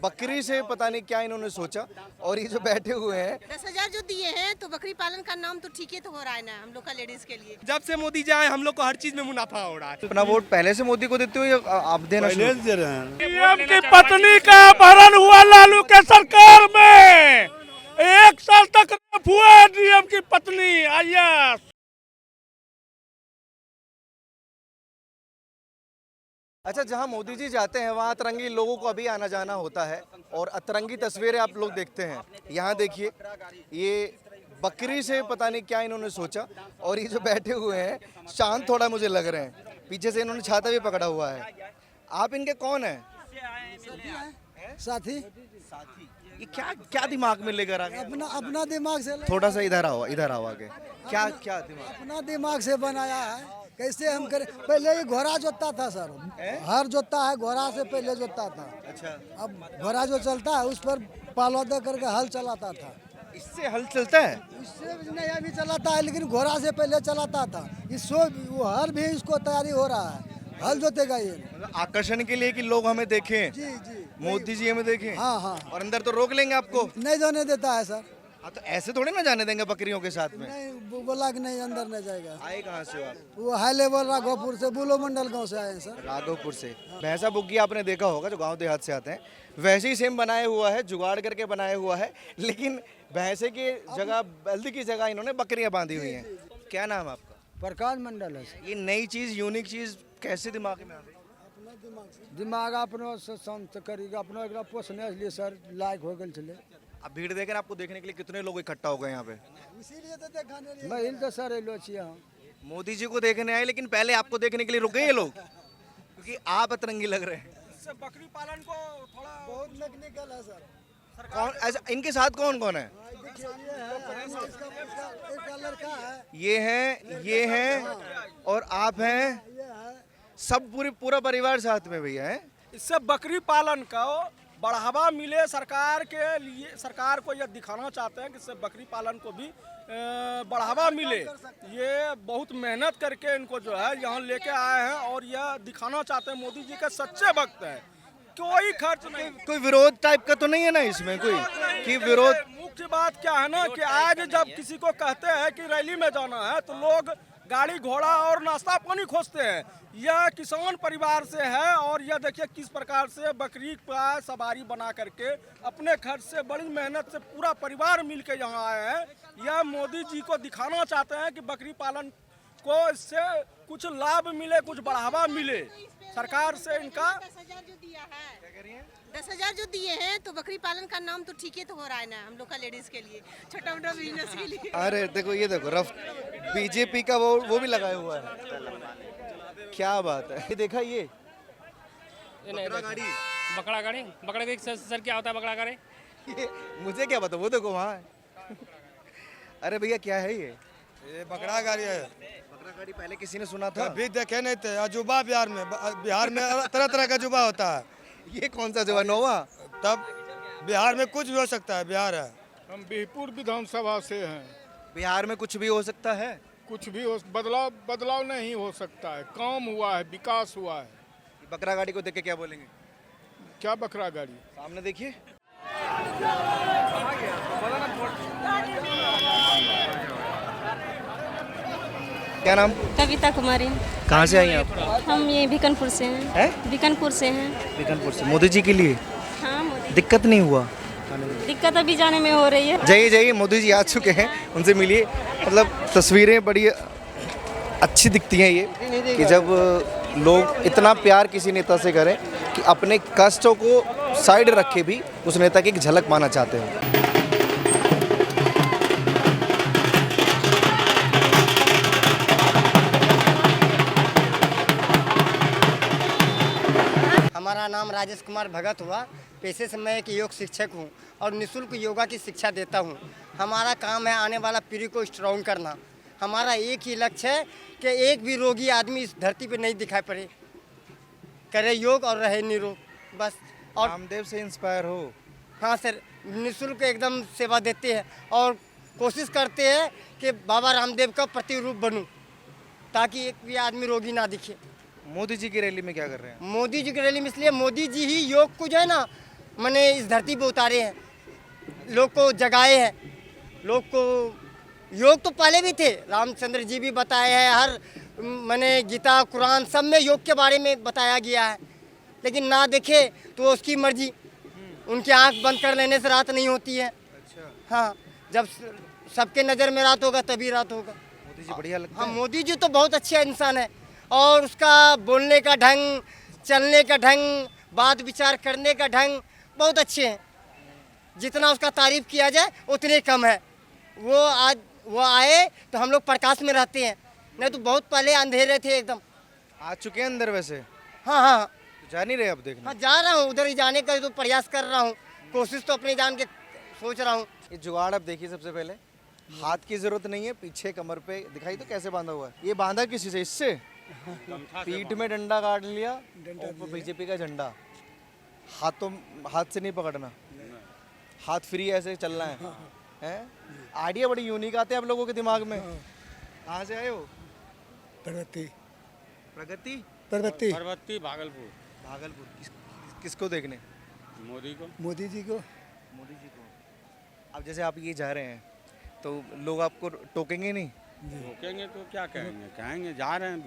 बकरी से पता नहीं क्या इन्होंने सोचा। और ये जो बैठे हुए हैं 10,000 जो दिए हैं तो बकरी पालन का नाम तो ठीक है तो हो रहा है ना हम लोग का लेडीज के लिए। जब से मोदी जाए हम लोग को हर चीज में मुनाफा हो रहा है। अपना वोट पहले से मोदी को देते हो या आप देना शुरू? दे रहे हैं। पीएम की पत्नी का अपहरण हुआ लालू के सरकार में, 1 साल तक रेप हुआ डीएम की पत्नी। आइए अच्छा, जहां मोदी जी जाते हैं वहां अतरंगी लोगों को अभी आना जाना होता है और अतरंगी तस्वीरें आप लोग देखते हैं। यहाँ देखिए, ये बकरी से पता नहीं क्या इन्होंने सोचा। और ये जो बैठे हुए हैं शांत थोड़ा मुझे लग रहे हैं, पीछे से इन्होंने छाता भी पकड़ा हुआ है। आप इनके कौन हैं? साथी। ये क्या क्या दिमाग में लेकर आ गए? अपना दिमाग से थोड़ा सा इधर आओ आगे। क्या क्या दिमाग? अपना दिमाग से बनाया है। कैसे हम करें? पहले ये घोड़ा जोतता था सर, हर जोतता है घोड़ा से पहले जोतता था। अच्छा, अब घोड़ा जो चलता है उस पर पालौदा करके हल चलाता था। इससे हल चलता है? इससे नहीं अभी चलाता है, लेकिन घोड़ा से पहले चलाता था। इसको वो हर भी इसको तैयारी हो रहा है, हल जोतेगा ये। मतलब आकर्षण के लिए कि लोग हमें देखें, जी जी, मोदी जी हमें देखें। हाँ हाँ। और अंदर तो रोक लेंगे आपको। नहीं जाने देता है सर। हाँ, तो ऐसे थोड़े ना जाने देंगे बकरियों के साथ में। नहीं, वो बोला कि नहीं अंदर नहीं जाएगा। आए कहाँ से हो आप? वो हाई लेवल राघोपुर से, बुलो मंडल गाँव से आए हैं सर। राघवपुर से। भैंसा बुग्गी आपने देखा होगा, जो गांव देहात से आते हैं, वैसे ही सेम बनाया हुआ है, जुगाड़ करके बनाया हुआ है। लेकिन भैंसे की जगह, बल्दी की जगह इन्होंने बकरियां बांधी हुई हैं। क्या नाम है आपका? प्रकाश मंडल है सर। ये नई चीज, यूनिक चीज कैसे दिमाग में आ गई? दिमाग अपनो से शांत करेगा, अपनो एकरा पोसने के लिए सर लायक हो गए चले। अब भीड़ देकर आपको देखने के लिए कितने लोग इकट्ठा हो गए यहाँ पे? इसीलिए तो दिखाने मैं हिल तो सर एलो छी हम। मोदी जी को देखने आए, लेकिन पहले आपको देखने के लिए रुके ये लोग, क्योंकि आप अतरंगी लग रहे हैं। इससे बकरी पालन को थोड़ा बहुत टेक्निकल है सर। कौन ऐसा, इनके साथ कौन कौन है? देखिए ये है, इसका लड़का है, ये हैं और आप हैं, ये है। सब पूरा परिवार साथ में भैया है। इससे बकरी पालन को बढ़ावा मिले। सरकार के लिए, सरकार को यह दिखाना चाहते हैं कि इससे बकरी पालन को भी बढ़ावा मिले। ये बहुत मेहनत करके इनको जो है यहाँ लेके आए हैं और यह दिखाना चाहते हैं मोदी जी के सच्चे भक्त हैं। कोई खर्च नहीं, कोई विरोध टाइप का तो नहीं है ना इसमें कोई कि विरोध? मुख्य बात क्या है ना कि आज जब किसी को कहते हैं कि रैली में जाना है तो लोग गाड़ी घोड़ा और नाश्ता पानी खोजते हैं। यह किसान परिवार से है और यह देखिए किस प्रकार से बकरी का सवारी बना करके अपने खर्च से, बड़ी मेहनत से पूरा परिवार मिलकर यहाँ आए हैं। यह मोदी जी को दिखाना चाहते हैं कि बकरी पालन को इससे कुछ लाभ मिले, कुछ बढ़ावा मिले। सरकार से इनका 10,000 जो दिया है, 10,000 जो दिए हैं तो बकरी पालन का नाम तो ठीक है तो हो रहा है ना हम लोग का लेडीज के लिए, छोटा मोटा बिजनेस के लिए। अरे देखो, ये देखो रफ बीजेपी का वो भी लगाया हुआ है। क्या बात है, ये देखा ये बकरा गाड़ी। बकरा गाड़ी सर क्या होता है बकरा गाड़ी? ये मुझे क्या पता, वो देखो वहाँ है। अरे भैया क्या है ये? बकरा गाड़ी है। बकरा गाड़ी पहले किसी ने सुना था? अभी देखे नहीं थे। अजूबा बिहार में तरह तरह का अजूबा होता है। ये कौन सा जवान नोवा? तब बिहार में कुछ भी हो सकता है। बिहार है, हम बिहपुर विधानसभा से हैं। बिहार में कुछ भी हो सकता है। कुछ भी हो, बदलाव नहीं हो सकता है। काम हुआ है, विकास हुआ है। बकरा गाड़ी को देख के क्या बोलेंगे? क्या बकरा गाड़ी? सामने देखिए, क्या नाम? कविता कुमारी। कहाँ से आई हैं आप? हम ये बीकानपुर से हैं। है बीकानपुर से हैं। बीकानपुर से। मोदी जी के लिए हाँ मोदी। दिक्कत नहीं हुआ? दिक्कत अभी जाने में हो रही है। जाइए मोदी जी आ चुके हैं, उनसे मिलिए। मतलब तस्वीरें बड़ी अच्छी दिखती हैं ये, कि जब लोग इतना प्यार किसी नेता से करें कि अपने कष्टों को साइड रखे भी उस नेता की एक झलक पाना चाहते हैं। हमारा नाम राजेश कुमार भगत हुआ। पेशे से मैं एक योग शिक्षक हूँ और निःशुल्क योगा की शिक्षा देता हूँ। हमारा काम है आने वाला पीढ़ी को स्ट्रॉन्ग करना। हमारा एक ही लक्ष्य है कि एक भी रोगी आदमी इस धरती पे नहीं दिखाई पड़े, करे योग और रहे निरोग बस। और रामदेव से इंस्पायर हो? हाँ सर, निःशुल्क एकदम सेवा देते हैं और कोशिश करते हैं कि बाबा रामदेव का प्रतिरूप बनूं ताकि एक भी आदमी रोगी ना दिखे। मोदी जी की रैली में क्या कर रहे हैं? मोदी जी की रैली में इसलिए मोदी जी ही योग को जो है ना मैंने इस धरती पे उतारे हैं, लोग को जगाए हैं, लोग को योग तो पहले भी थे, रामचंद्र जी भी बताए हैं, हर मैंने गीता कुरान सब में योग के बारे में बताया गया है, लेकिन ना देखे तो उसकी मर्जी, उनकी आंख बंद कर लेने से रात नहीं होती है। हाँ, जब सबके नज़र में रात होगा तभी रात होगा। मोदी जी बढ़िया लगता हाँ, है। मोदी जी तो बहुत अच्छा इंसान है, और उसका बोलने का ढंग, चलने का ढंग, बात विचार करने का ढंग बहुत अच्छे हैं। जितना उसका तारीफ किया जाए उतने कम है। वो आए तो हम लोग प्रकाश में रहते हैं, नहीं तो बहुत पहले अंधेरे थे एकदम। आ चुके हैं अंदर वैसे? हाँ हाँ तो जा नहीं रहे अब देखने? हाँ, जा रहा हूँ, उधर ही जाने का तो प्रयास कर रहा हूँ, कोशिश तो अपनी जान के सोच रहा हूँ। ये जुगाड़ अब देखिए, सबसे पहले हाथ की जरूरत नहीं है, पीछे कमर पे दिखाई तो कैसे बांधा हुआ है। ये बांधा किसी से? इससे पीठ में डंडा गाड़ लिया, ऊपर बीजेपी का झंडा, हाथ से नहीं पकड़ना, हाथ फ्री ऐसे चलना है। हैं? आइडिया बड़ी यूनिक आते हैं आप लोगों के दिमाग में। कहाँ से आए हो? प्रगति प्रगति प्रगति पर्वती भागलपुर। भागलपुर। किसको देखने? मोदी को। मोदी जी को। मोदी जी को। अब जैसे आप ये जा रहे हैं तो लोग आपको टोकेंगे नहीं? रोकेंगे तो क्या कहेंगे, कहेंगे जा रहे हैं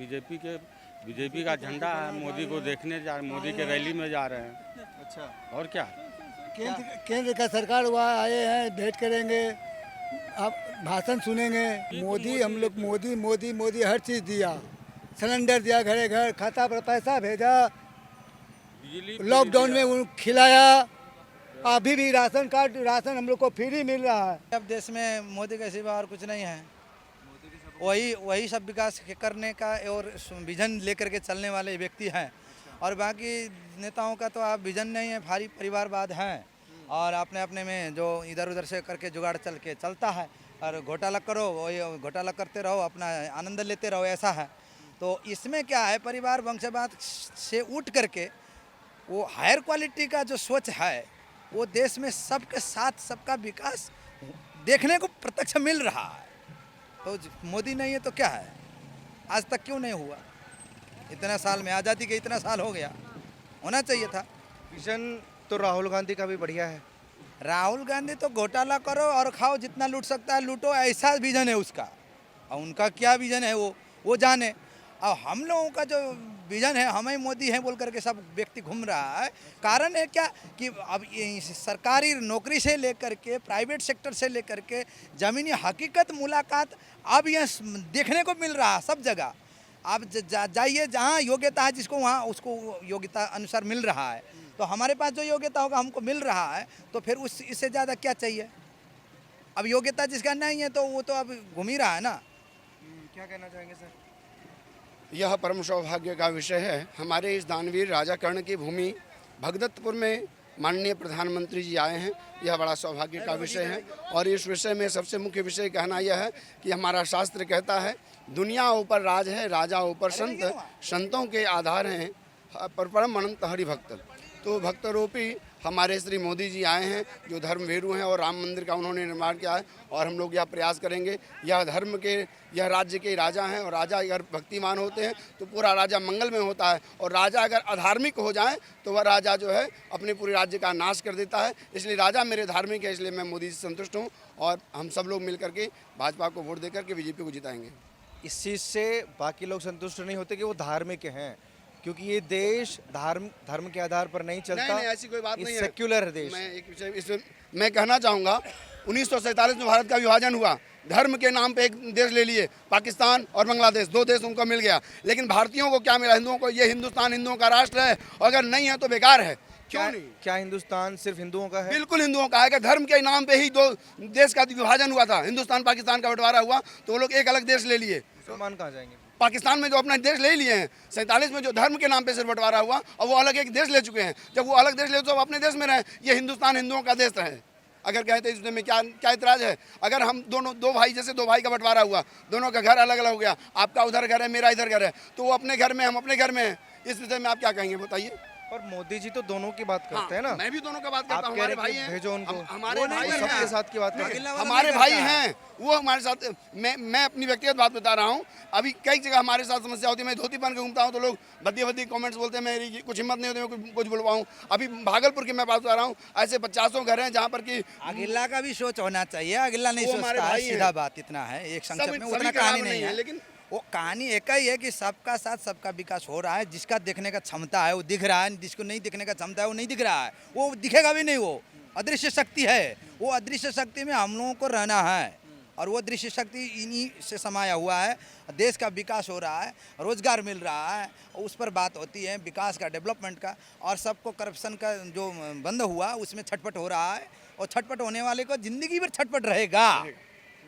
बीजेपी का झंडा है, मोदी को देखने जा रहे हैं, मोदी के रैली में जा रहे हैं। अच्छा, और क्या? केंद्र का सरकार वहाँ आए हैं, भेंट करेंगे, आप भाषण सुनेंगे। मोदी हम लोग मोदी हर चीज़ दिया, सिलेंडर दिया, घरे घर, खाता पर पैसा भेजा, लॉकडाउन में उन खिलाया, अभी भी राशन हम लोग को फ्री मिल रहा है। अब देश में मोदी के सिवा और कुछ नहीं है, वही सब विकास करने का और विजन लेकर के चलने वाले व्यक्ति हैं, और बाकी नेताओं का तो आप विजन नहीं है, भारी परिवारवाद हैं, और अपने अपने में जो इधर उधर से करके जुगाड़ चलता है, और घोटाला करो, वही घोटाला करते रहो, अपना आनंद लेते रहो, ऐसा है। तो इसमें क्या है, परिवार वंशवाद से उठ करके वो हायर क्वालिटी का जो सोच है, वो देश में सबके साथ सबका विकास देखने को प्रत्यक्ष मिल रहा है। तो मोदी नहीं है तो क्या है, आज तक क्यों नहीं हुआ? इतना साल में, आज़ादी के इतना साल हो गया, होना चाहिए था। विजन तो राहुल गांधी का भी बढ़िया है। राहुल गांधी तो घोटाला करो और खाओ, जितना लूट सकता है लूटो, ऐसा विजन है उसका। और उनका क्या विजन है वो जाने। और हम लोगों का जो विजन है, हमें मोदी है बोल करके सब व्यक्ति घूम रहा है। कारण है क्या कि अब सरकारी नौकरी से लेकर के प्राइवेट सेक्टर से लेकर के ज़मीनी हकीकत मुलाकात अब यह देखने को मिल रहा है सब जगह। आप जाइए जहाँ योग्यता है जिसको, वहाँ उसको योग्यता अनुसार मिल रहा है। तो हमारे पास जो योग्यता होगा हमको मिल रहा है, तो फिर इससे ज़्यादा क्या चाहिए? अब योग्यता जिसका नहीं है तो वो तो अब घूम ही रहा है ना। क्या कहना चाहेंगे सर? यह परम सौभाग्य का विषय है। हमारे इस दानवीर राजा कर्ण की भूमि भगदत्तपुर में माननीय प्रधानमंत्री जी आए हैं, यह बड़ा सौभाग्य का विषय है। और इस विषय में सबसे मुख्य विषय कहना यह है कि हमारा शास्त्र कहता है, दुनिया ऊपर राज है, राजा ऊपर संत, संतों के आधार हैं परम अनंत हरि भक्त। तो भक्त रूपी हमारे श्री मोदी जी आए हैं, जो धर्मवीरू हैं, और राम मंदिर का उन्होंने निर्माण किया है। और हम लोग यह प्रयास करेंगे, यह धर्म के, यह राज्य के राजा हैं, और राजा अगर भक्तिमान होते हैं तो पूरा राजा मंगल में होता है, और राजा अगर अधार्मिक हो जाए तो वह राजा जो है अपने पूरे राज्य का नाश कर देता है। इसलिए राजा मेरे धार्मिक है, इसलिए मैं मोदी से संतुष्ट हूँ, और हम सब लोग मिल करके भाजपा को वोट देकर के बीजेपी को जिताएंगे। इस चीज़ से बाकी लोग संतुष्ट नहीं होते कि वो धार्मिक हैं, क्योंकि ये देश धर्म के आधार पर नहीं चलता। नहीं, ऐसी कोई बात नहीं है, सेक्युलर देश। मैं एक विषय इसमें मैं कहना चाहूँगा, 1947 में भारत का विभाजन हुआ, धर्म के नाम पे एक देश ले लिए, पाकिस्तान और बांग्लादेश, 2 देश उनको मिल गया। लेकिन भारतीयों को क्या मिला? हिंदुओं को। ये हिंदुस्तान हिंदुओं का राष्ट्र है, और अगर नहीं है तो बेकार है। क्यों नहीं? क्या हिंदुस्तान सिर्फ हिंदुओं का है? बिल्कुल हिंदुओं का है। कि धर्म के नाम पे ही 2 देश का विभाजन हुआ था, हिंदुस्तान पाकिस्तान का बंटवारा हुआ, तो वो लोग एक अलग देश ले लिए। मुसलमान कहाँ जाएंगे? पाकिस्तान में जो अपना देश ले लिए हैं, 47 में जो धर्म के नाम पे सिर्फ बंटवारा हुआ, और वो अलग एक देश ले चुके हैं। जब वो अलग देश ले तो अपने देश में रहे, ये हिंदुस्तान हिंदुओं का देश रहे। अगर कहते हैं इसमें क्या इतराज है? अगर हम दो भाई, जैसे 2 भाई का बंटवारा हुआ, दोनों का घर अलग अलग हो गया, आपका उधर घर है, मेरा इधर घर है, तो वो अपने घर में, हम अपने घर में हैं, इस विषय में आप क्या कहेंगे बताइए? पर मोदी जी तो दोनों की बात करते हैं ना। मैं भी दोनों का बात करता आप हूँ, कह हमारे रहे भाई कि हैं, भेजो उनको, हमारे भाई हैं, सबके साथ की बात करते हैं। हमारे भाई हैं, वो हमारे साथ। मैं अपनी व्यक्तिगत बात बता रहा हूँ। अभी कई जगह हमारे साथ समस्या होती है, मैं धोती पहन के घूमता हूँ तो लोग भद्दी कमेंट्स बोलते हैं, मेरी कुछ हिम्मत नहीं होती मैं कुछ बुलवाऊँ। अभी भागलपुर की मैं बात बता रहा हूँ, ऐसे 50 घर हैं जहाँ पर कि अगिला का भी सोच होना चाहिए। अगिला नहीं वो हमारे सोचता है, भाई हैं। सीधा बात इतना है, एक संक्षेप में सभी उतना का कहानी नाम नहीं है, लेकिन वो कहानी एक ही है कि सबका साथ सबका विकास हो रहा है। जिसका देखने का क्षमता है वो दिख रहा है, जिसको नहीं देखने का क्षमता है वो नहीं दिख रहा है, वो दिखेगा भी नहीं। वो अदृश्य शक्ति है, वो अदृश्य शक्ति में हम लोगों को रहना है और वो दृश्य शक्ति इन्हीं से समाया हुआ है। देश का विकास हो रहा है, रोजगार मिल रहा है, उस पर बात होती है विकास का, डेवलपमेंट का। और सबको करप्शन का जो बंद हुआ उसमें छटपट हो रहा है, और छटपट होने वाले को जिंदगी भर छटपट रहेगा,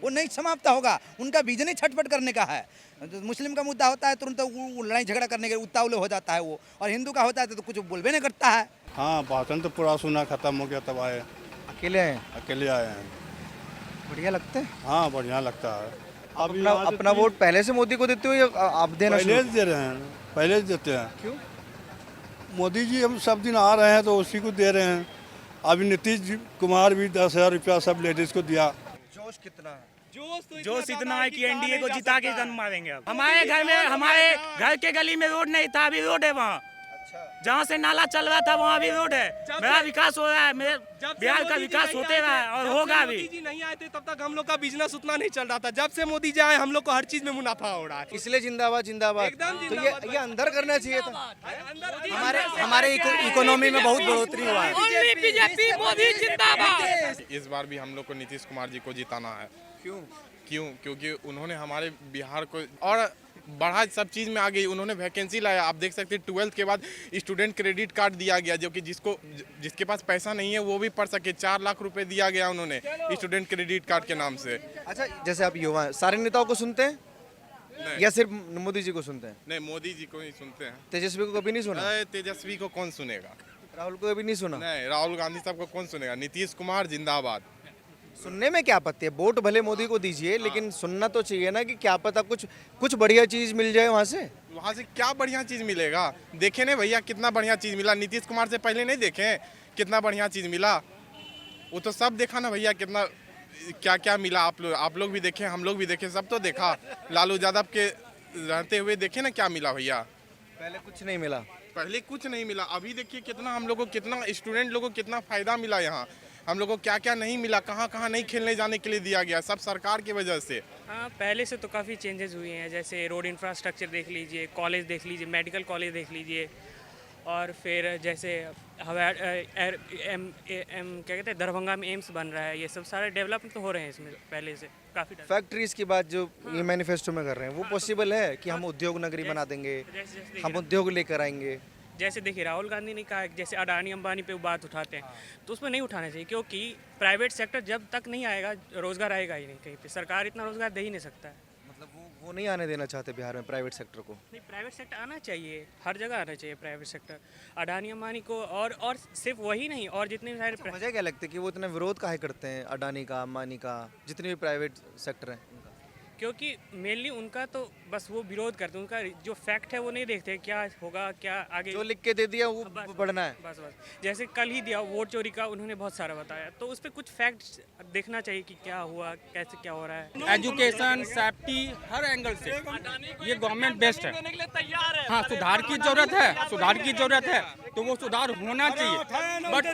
वो नहीं समाप्त होगा। उनका विजन ही छटपट करने का है। मुस्लिम का मुद्दा होता है तुरंत वो लड़ाई झगड़ा करने के उतावले हो जाता है वो, और हिंदू का होता है तो कुछ बोलबे नहीं करता है। हाँ, भाषण तो पूरा सुना, खत्म हो गया, तब आए। अकेले हैं, अकेले आए हैं। बढ़िया लगता है। हाँ, बढ़िया लगता है। अपना वोट पहले से मोदी को देते हो या आप देना पहले दे रहे हैं, पहले देते हैं। क्यों? मोदी जी हम सब दिन आ रहे हैं तो उसी को दे रहे हैं। अभी नीतीश कुमार भी 10,000 रुपया सब लेडीज को दिया। जोश कितना है? जोश इतना है कि एनडीए को जिता के जन्म मारेंगे। अब हमारे घर में, हमारे घर के गली में रोड नहीं था, अभी रोड है वहाँ। जहाँ से नाला चल रहा था वहाँ भी रोड है। मेरा विकास हो रहा है, मेरे बिहार का विकास होते रहा है और होगा भी। मोदी जी नहीं आए थे तब तक हम लोग का बिजनेस उतना नहीं चल रहा था। जब से मोदी जी आए हम लोग को हर चीज में मुनाफा हो रहा है। इसलिए जिंदाबाद जिंदाबाद। तो ये अंदर करना चाहिए था। हमारे इकोनॉमी में बहुत बढ़ोतरी हुआ है। बीजेपी मोदी जिंदाबाद। इस बार भी हम लोग को नीतीश कुमार जी को जिताना है। क्योंकि उन्होंने हमारे बिहार को और बढ़ा, सब चीज़ में आ गई। उन्होंने वैकेंसी लाया, आप देख सकते हैं 12th के बाद स्टूडेंट क्रेडिट कार्ड दिया गया, जो कि जिसके पास पैसा नहीं है वो भी पढ़ सके। 4 लाख रुपए दिया गया उन्होंने स्टूडेंट क्रेडिट कार्ड के नाम से। अच्छा, जैसे आप युवा हैं, सारे नेताओं को सुनते हैं या सिर्फ मोदी जी को सुनते हैं? नहीं, मोदी जी को ही सुनते हैं। तेजस्वी को कभी नहीं सुना? तेजस्वी को कौन सुनेगा? राहुल को कभी नहीं सुना? नहीं, राहुल गांधी साहब को कौन सुनेगा? नीतीश कुमार जिंदाबाद। सुनने में क्या आपत्ति है? वोट भले मोदी को दीजिए, लेकिन सुनना तो चाहिए ना कि क्या पता कुछ बढ़िया चीज मिल जाए वहाँ से। वहाँ से क्या बढ़िया चीज़ मिलेगा? देखे नहीं भैया कितना बढ़िया चीज़ मिला। नीतीश कुमार से पहले नहीं देखे कितना बढ़िया चीज़ मिला? वो तो सब देखा ना भैया, कितना क्या क्या मिला। आप लोग भी देखे, हम लोग भी देखे, सब तो देखा। लालू यादव के रहते हुए देखे ना क्या मिला भैया। पहले कुछ नहीं मिला, पहले कुछ नहीं मिला, अभी देखिए कितना हम लोग को, कितना स्टूडेंट लोगों को कितना फ़ायदा मिला। यहाँ हम लोग को क्या क्या नहीं मिला, कहाँ कहाँ नहीं खेलने जाने के लिए दिया गया, सब सरकार की वजह से। हाँ, पहले से तो काफ़ी चेंजेस हुए हैं। जैसे रोड इंफ्रास्ट्रक्चर देख लीजिए, कॉलेज देख लीजिए, मेडिकल कॉलेज देख लीजिए, और फिर जैसे क्या कहते हैं, दरभंगा में एम्स बन रहा है। ये सब सारे डेवलपमेंट तो हो रहे हैं इसमें पहले से काफ़ी। फैक्ट्रीज की बात जो ये मैनिफेस्टो में कर रहे हैं वो पॉसिबल है कि हम उद्योग नगरी बना देंगे, हम उद्योग लेकर आएंगे? जैसे देखिए, राहुल गांधी ने कहा जैसे अडानी अंबानी पे वो बात उठाते हैं, तो उसमें नहीं उठाना चाहिए, क्योंकि प्राइवेट सेक्टर जब तक नहीं आएगा रोजगार आएगा ही नहीं कहीं पे। सरकार इतना रोजगार दे ही नहीं सकता है। मतलब वो नहीं आने देना चाहते बिहार में प्राइवेट सेक्टर को? नहीं, प्राइवेट सेक्टर आना चाहिए, हर जगह आना चाहिए प्राइवेट सेक्टर। अडानी अंबानी को और सिर्फ वही नहीं, और जितने सारे मुझे क्या लगता है कि वो इतना विरोध काहे करते हैं अडानी का, अंबानी का, जितने भी प्राइवेट सेक्टर हैं? क्योंकि मेनली उनका तो बस वो विरोध करते हैं, उनका जो फैक्ट है वो नहीं देखते क्या होगा, क्या आगे जो लिख के दे दिया वो बढ़ना है। बस जैसे कल ही दिया वोट चोरी का, उन्होंने बहुत सारा बताया, तो उस पर कुछ फैक्ट्स देखना चाहिए कि क्या हुआ, कैसे क्या हो रहा है। एजुकेशन, सेफ्टी, हर एंगल से ये गवर्नमेंट बेस्ट है। हाँ, सुधार की जरूरत है, सुधार की जरूरत है, तो वो सुधार होना चाहिए, बट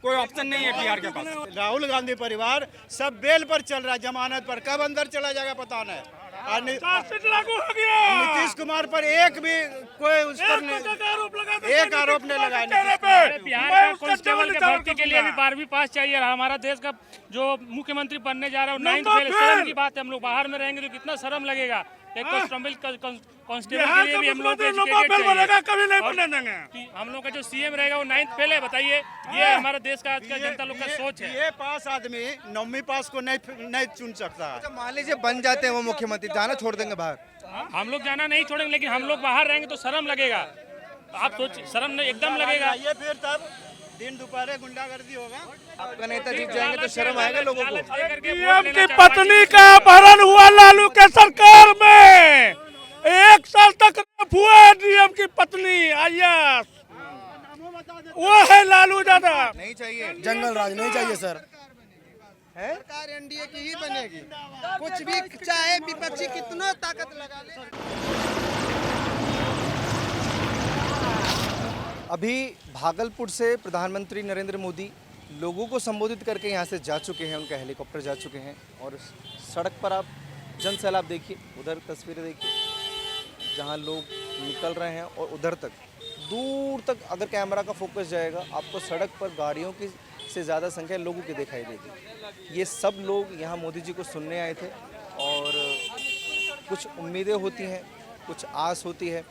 कोई ऑप्शन नहीं है बिहार के पास। राहुल गांधी परिवार सब बेल पर चल रहा है, जमानत पर, कब अंदर चला जाएगा पता नहीं। लागू हो गया। नीतीश कुमार पर एक भी कोई उस पर एक आरोप नहीं लगाया। बिहार का कांस्टेबल के भर्ती के लिए भी 12वीं पास चाहिए। हमारा देश का जो मुख्यमंत्री बनने जा रहा है 9th फेल। शर्म की बात है, हम लोग बाहर में रहेंगे तो कितना शर्म लगेगा। एक कांस्टेबल के लिए भी हम लोग कभी नहीं बनने देंगे। हम लोग का जो सीएम रहेगा वो 9th फेल है, बताइए। ये हमारा देश का आज का जनता लोग का सोच है। ये पास आदमी 9वीं पास को नहीं चुन सकता है। मान लीजिए बन जाते हैं वो मुख्यमंत्री, जाना छोड़ देंगे बाहर? हम लोग जाना नहीं छोड़ेंगे, लेकिन हम लोग बाहर रहेंगे तो शर्म लगेगा। आप सोच, शर्म एकदम लगेगा। ये फिर तब दिन दोपहर गुंडागर्दी होगा। आपका नेता जीत जाएंगे तो शर्म आएगा लोगों को। सीएम की पत्नी का अपहरण हुआ लालू के सरकार में। 1 साल तक हुआ डीएम की पत्नी आईएएस। वो है लालू दादा। नहीं चाहिए, जंगल राज नहीं चाहिए सर। है सरकार एनडीए की ही बनेगी, कुछ भी चाहे विपक्षी कितना ताकत लगा ले। अभी भागलपुर से प्रधानमंत्री नरेंद्र मोदी लोगों को संबोधित करके यहाँ से जा चुके हैं, उनका हेलीकॉप्टर जा चुके हैं और सड़क पर आप जन सैलाब देखिए, उधर तस्वीरें देखिए जहाँ लोग निकल रहे हैं और उधर तक दूर तक अगर कैमरा का फोकस जाएगा आपको सड़क पर गाड़ियों की से ज़्यादा संख्या लोगों की दिखाई देगी। ये सब लोग यहाँ मोदी जी को सुनने आए थे और कुछ उम्मीदें होती हैं, कुछ आस होती है।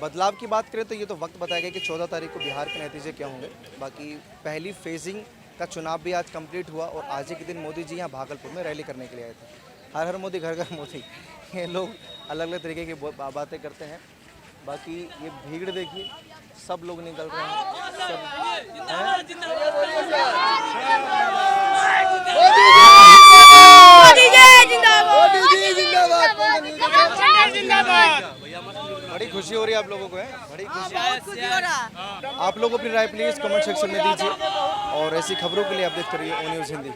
बदलाव की बात करें तो ये तो वक्त बताएगा कि 14 तारीख को बिहार के नतीजे क्या होंगे। बाकी पहली फेजिंग का चुनाव भी आज कंप्लीट हुआ और आज ही के दिन मोदी जी यहाँ भागलपुर में रैली करने के लिए आए थे। हर हर मोदी घर घर मोदी, ये लोग अलग अलग तरीके की बातें करते हैं। बाकी ये भीड़ देखिए, सब लोग निकल रहे हैं, बड़ी खुशी हो रही है आप लोगों को, है बड़ी खुशी हो रहा। आप लोग अपनी राय प्लीज कमेंट सेक्शन में दीजिए और ऐसी खबरों के लिए आप देखते रहिए ओ न्यूज़ हिंदी।